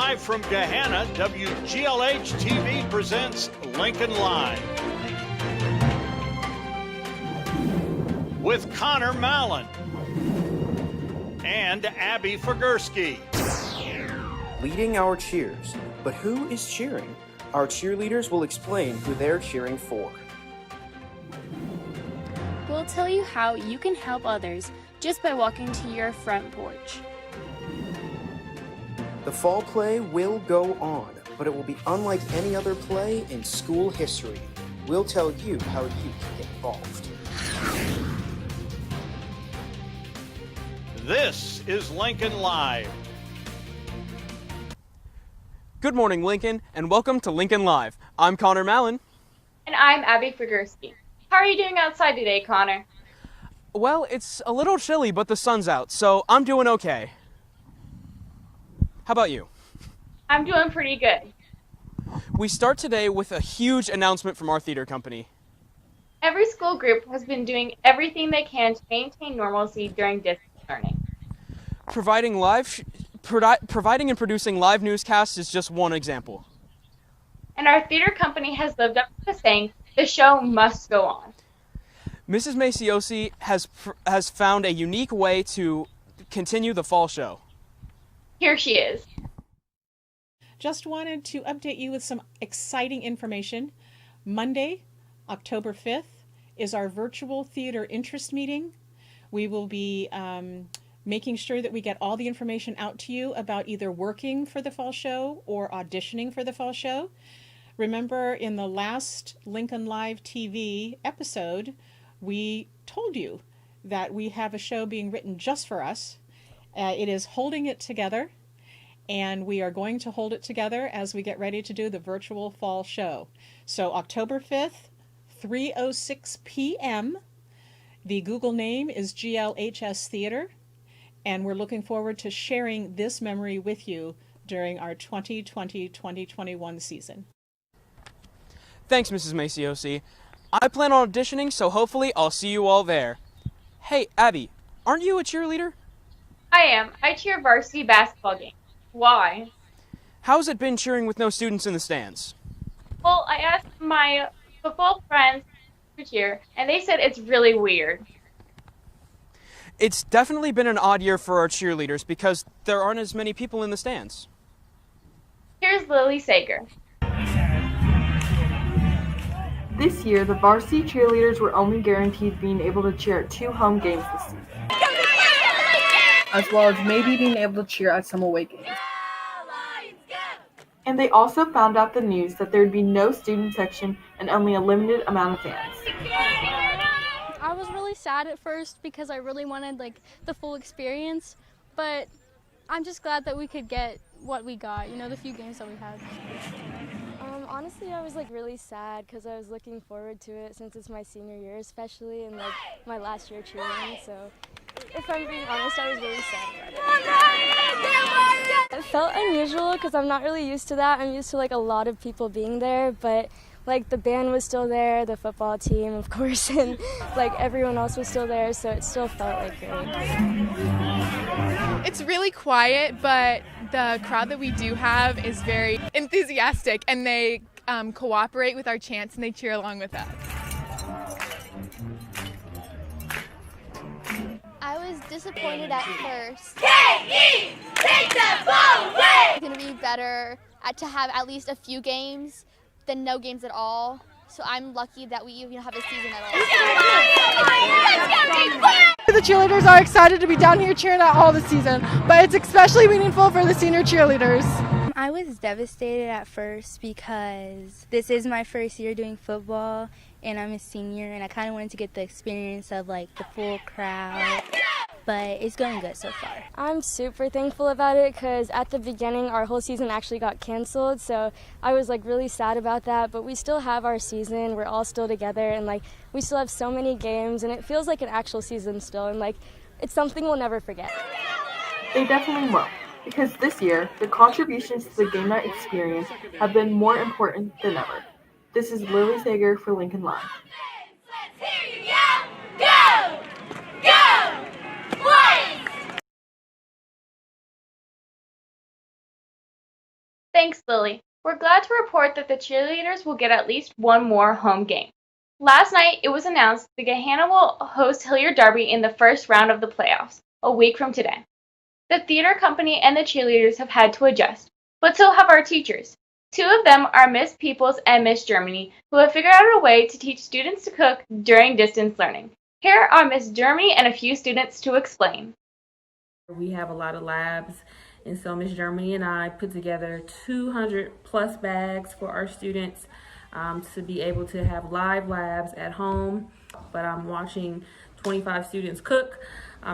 Live from Gahanna, WGLH-TV presents Lincoln Live. With Connor Mallon and Abby Figursky. Leading our cheers. But who is cheering? Our cheerleaders will explain who they're cheering for. We'll tell you how you can help others just by walking to your front porch. The fall play will go on, but it will be unlike any other play in school history. We'll tell you how you can get involved. This is Lincoln Live. Good morning, Lincoln, and welcome to Lincoln Live. I'm Connor Mallon. And I'm Abby Figursky. How are you doing outside today, Connor? Well, it's a little chilly, but the sun's out, so I'm doing okay. How about you? I'm doing pretty good. We start today with a huge announcement from our theater company. Every school group has been doing everything they can to maintain normalcy during distance learning. Providing and producing live newscasts is just one example. And our theater company has lived up to the saying, the show must go on. Mrs. Maciosi has found a unique way to continue the fall show. Here she is. Just wanted to update you with some exciting information. Monday, October 5th, is our virtual theater interest meeting. We will be making sure that we get all the information out to you about either working for the fall show or auditioning for the fall show. Remember, in the last Lincoln Live TV episode, we told you that we have a show being written just for us. It is Holding It Together, and we are going to hold it together as we get ready to do the virtual fall show. So October 5th, 3:06 p.m. The Google name is GLHS Theater, and we're looking forward to sharing this memory with you during our 2020-2021 season. Thanks, Mrs. Maciosi. I plan on auditioning, so hopefully I'll see you all there. Hey, Abby, aren't you a cheerleader? I am. I cheer varsity basketball games. Why? How's it been cheering with no students in the stands? Well, I asked my football friends to cheer, and they said it's really weird. It's definitely been an odd year for our cheerleaders because there aren't as many people in the stands. Here's Lily Sager. This year, the varsity cheerleaders were only guaranteed being able to cheer at 2 home games this season, as well as maybe being able to cheer at some away games. And they also found out the news that there would be no student section and only a limited amount of fans. I was really sad at first because I really wanted the full experience, but I'm just glad that we could get what we got, the few games that we had. Honestly, I was really sad because I was looking forward to it since it's my senior year, especially in my last year cheering. So, if I'm being honest, I was really sad about it. It felt unusual because I'm not really used to that. I'm used to a lot of people being there, but the band was still there, the football team, of course, and everyone else was still there, so it still felt great. It's really quiet, but the crowd that we do have is very enthusiastic, and they cooperate with our chants and they cheer along with us. I was disappointed at first. K.E. Take that ball away! It's going to be better to have at least a few games than no games at all. So I'm lucky that we even have a season at all. The cheerleaders are excited to be down here cheering at all this season, but it's especially meaningful for the senior cheerleaders. I was devastated at first because this is my first year doing football and I'm a senior and I kind of wanted to get the experience of the full crowd. But it's going good so far. I'm super thankful about it because at the beginning our whole season actually got canceled, so I was really sad about that, but we still have our season. We're all still together and we still have so many games and it feels like an actual season still, and it's something we'll never forget. They definitely will, because this year the contributions to the game night experience have been more important than ever. This is Lily Sager for Lincoln Live. Go! Go! Boys! Thanks, Lily. We're glad to report that the cheerleaders will get at least one more home game. Last night, it was announced the Gahanna will host Hilliard Derby in the first round of the playoffs, a week from today. The theater company and the cheerleaders have had to adjust, but so have our teachers. Two of them are Miss Peoples and Miss Germany, who have figured out a way to teach students to cook during distance learning. Here are Miss Germany and a few students to explain. We have a lot of labs, and so Miss Germany and I put together 200 plus bags for our students to be able to have live labs at home. But I'm watching 25 students cook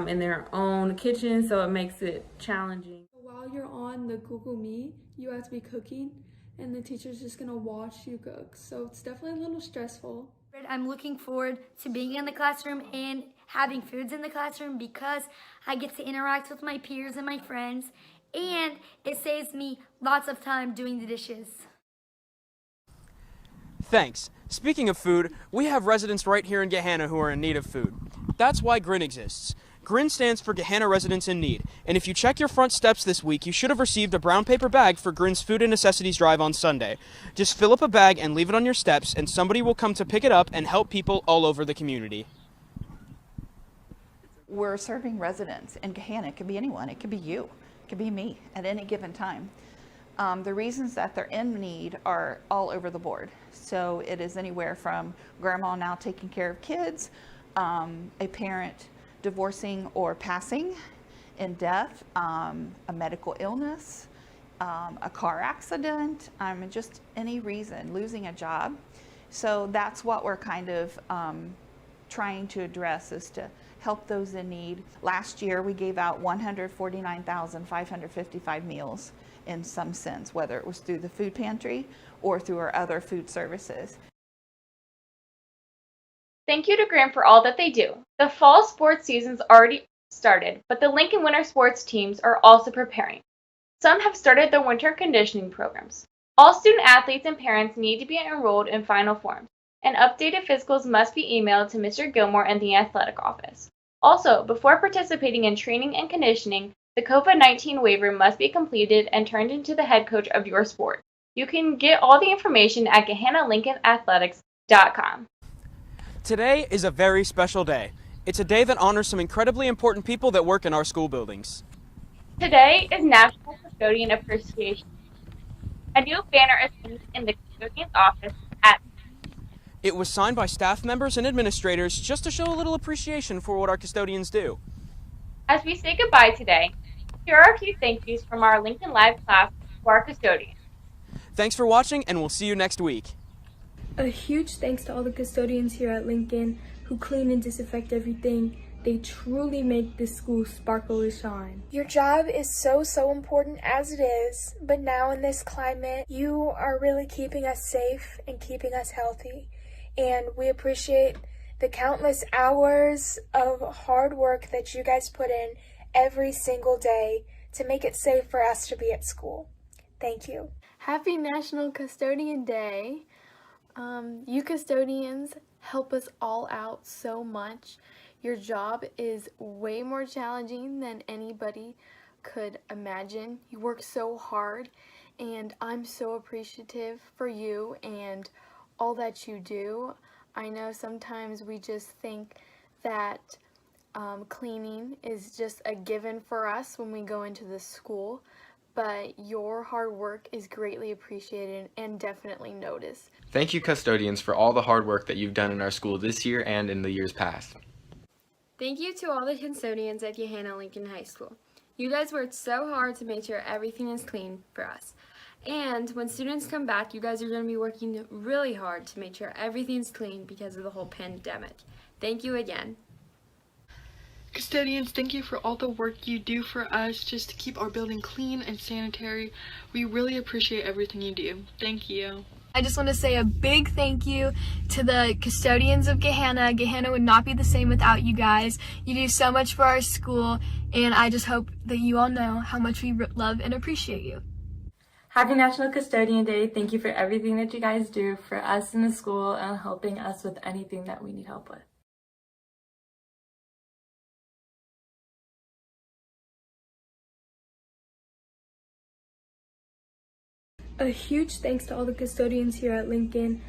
in their own kitchen, so it makes it challenging. While you're on the Google Meet, you have to be cooking, and the teacher's just gonna watch you cook. So it's definitely a little stressful. I'm looking forward to being in the classroom and having foods in the classroom because I get to interact with my peers and my friends, and it saves me lots of time doing the dishes. Thanks. Speaking of food, we have residents right here in Gahanna who are in need of food. That's why GRIN exists. GRIN stands for Gahanna Residents in Need, and if you check your front steps this week, you should have received a brown paper bag for GRIN's Food and Necessities Drive on Sunday. Just fill up a bag and leave it on your steps, and somebody will come to pick it up and help people all over the community. We're serving residents in Gahanna. It could be anyone. It could be you. It could be me at any given time. The reasons that they're in need are all over the board. So it is anywhere from grandma now taking care of kids, a parent divorcing or passing in death, a medical illness, a car accident, just any reason, losing a job. So that's what we're kind of trying to address, is to help those in need. Last year we gave out 149,555 meals in some sense, whether it was through the food pantry or through our other food services. Thank you to GRIN for all that they do. The fall sports season's already started, but the Lincoln Winter sports teams are also preparing. Some have started their winter conditioning programs. All student athletes and parents need to be enrolled in final forms, and updated physicals must be emailed to Mr. Gilmore and the athletic office. Also, before participating in training and conditioning, the COVID-19 waiver must be completed and turned into the head coach of your sport. You can get all the information at GahannaLincolnAthletics.com. Today is a very special day. It's a day that honors some incredibly important people that work in our school buildings. Today is National Custodian Appreciation. A new banner is hanging in the custodian's office at. It was signed by staff members and administrators just to show a little appreciation for what our custodians do. As we say goodbye today, here are a few thank yous from our Lincoln Live class to our custodians. Thanks for watching, and we'll see you next week. A huge thanks to all the custodians here at Lincoln who clean and disinfect everything. They truly make this school sparkle and shine. Your job is so important as it is, but now in this climate, you are really keeping us safe and keeping us healthy. And we appreciate the countless hours of hard work that you guys put in every single day to make it safe for us to be at school. Thank you. Happy National Custodian Day. You custodians help us all out so much. Your job is way more challenging than anybody could imagine. You work so hard, and I'm so appreciative for you and all that you do. I know sometimes we just think that cleaning is just a given for us when we go into the school, but your hard work is greatly appreciated and definitely noticed. Thank you, custodians, for all the hard work that you've done in our school this year and in the years past. Thank you to all the custodians at Gahanna Lincoln High School. You guys worked so hard to make sure everything is clean for us. And when students come back, you guys are going to be working really hard to make sure everything's clean because of the whole pandemic. Thank you again. Custodians, thank you for all the work you do for us just to keep our building clean and sanitary. We really appreciate everything you do. Thank you. I just want to say a big thank you to the custodians of Gahanna. Gahanna would not be the same without you guys. You do so much for our school, and I just hope that you all know how much we love and appreciate you. Happy National Custodian Day. Thank you for everything that you guys do for us in the school and helping us with anything that we need help with. A huge thanks to all the custodians here at Lincoln